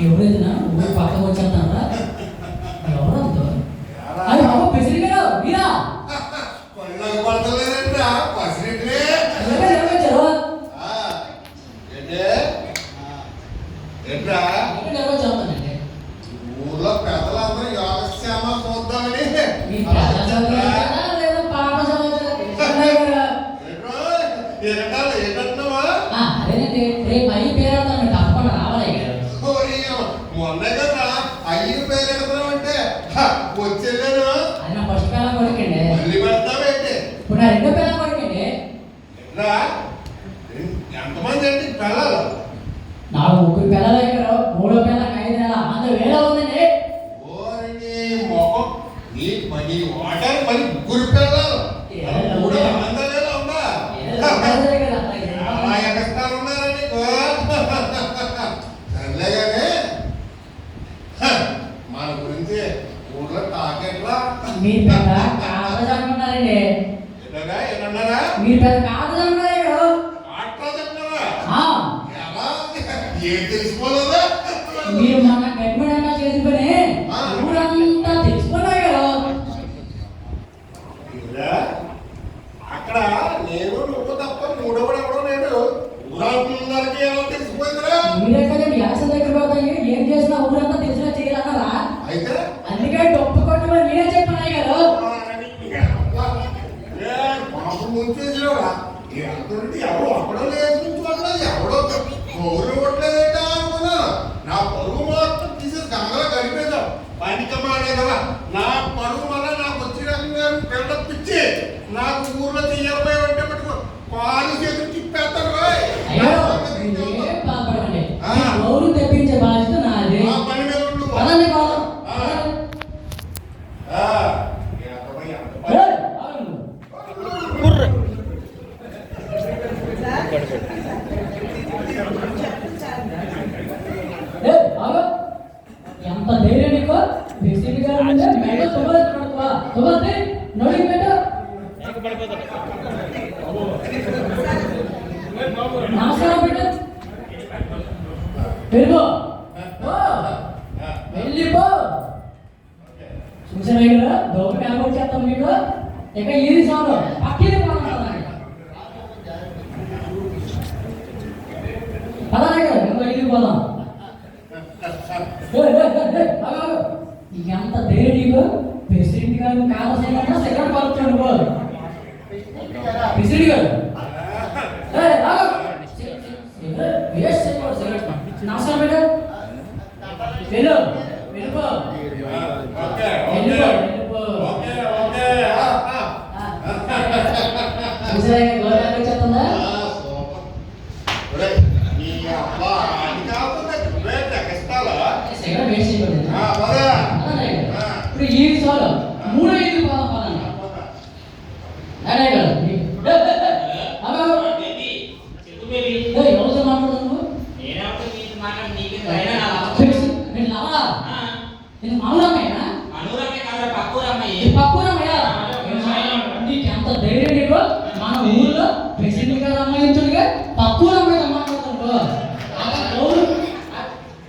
ఎవరైనా ఊరు పక్కకు వచ్చేస్తారా ఎవరంతో అది బాబు ప్రెసిడెంట్ గారు మీరా ఊర్లో పెద్దలందరూ యోగక్షేమ చూద్దామని అదేనండి రేపు అయ్యి పేరు తప్పకుండా రావాలి మొన్నే కదా అయ్యి పేరు ఎడతామంటే వచ్చేదాను అది నా ఫస్ట్ పిల్లల కొడుకండి మళ్ళీ పెడతామేంటి ఇప్పుడు నా రెండో పిల్లల కొడుకండి ఎంతమంది ఏంటి పిల్లలు నాకు ముగ్గురు పిల్లలు అయ్యారు మూడో పిల్లలకి 5 నెలల అందరూ వేళ ఉందండి మొహం నీ వాటర్ మరి ముగ్గురు పిల్లలు మూడో అందరేలా ఉందా అలా ఎగస్టాలు ఉన్నారా నీకు సర్లేగానే మన గురించి ఊర్లో టాకెట్లా మీరు పెద్ద కాదు అనుకున్నారండి ఏమన్నారా మీరు పెద్ద కాదు అనుకున్నారు ఏం తెలిసిపోలేదా మీరు మన గట్టిగా చేసిన పని ఊరంతా తెలిసిపోయినాయి కదా అక్కడ నేను నువ్వు తప్ప మూడవడు ఎవడో లేడు ఊరందరికీ ఎలా తెలిసిపోయిందిరా మీరే కదండి యాస దగ్గర పోతాయి ఏం చేసినా ఊరంతా తెలిసినా చేయాలన్నారా అయితే అందుకే డొప్పు కొట్టి మరి మీరే చెప్పినాయి కదా పాపం ముంచేసినవరా ఎవడో అక్కడో లేదు ఎవడో గౌరవ కొట్టలేదేటా అనుకున్నాను నా పరువు మాత్రం తీసేసి గంగలో గడిపేదాం పనికమాడే కదా నా పరువు వల్ల నాకు వచ్చి రకంగా పిచ్చి నాకు ఊర్లో తీయబోయి ఉంటే పట్టుకో కాలు చేతులు తిప్పేస్తాను గౌరవ తెప్పించే బాధ్యత నాది పని మీద ఉండు ఎంత ధైర్యం నీకు ప్రెసిడెంట్ గారు నోడి పెట్టు నమస్కారం పెట్టు వెళ్ళిపో వెళ్ళిపో చూసారా కదా దోపిడి అనుభవం చేస్తాం మీకు ఇక ఇది చాలు పక్కనే పదానే కదా ఇంకో ఇంటికి పోదాం ఎంత ధైర్యం నీకు ప్రెసిడెంట్ గారు కావాల్సిన సెకండ్ పడుతున్నాడు ప్రెసిడెంట్ గారు నమస్కారం మేడం వెళ్ళు వెళ్ళిపో గౌరవం చెప్తుందా ఇప్పుడు ఈ చాలు 3 5 పదాలు అదే కదా ఎవరితో మాట్లాడుతున్నావు నేను మామూలమ్మయ్యా పక్కూరమ్మయ్యా నీకు ఎంత ధైర్యం నీకు మన ఊళ్ళో ప్రెసిడెంట్ గారు అమ్మాయించుడుగా పక్కూరమ్మయ్య మాట్లాడుతుంటో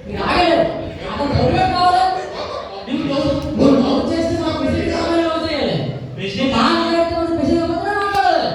మీరు ఆగలేదు అక్కడ గౌరవం కావాలి నువ్వు లవ్ చేస్తే మా ప్రెసిడెంట్ అమ్మాయి లవ్ చేయాలి ప్రెసిడెంట్ మాట్లాడాలి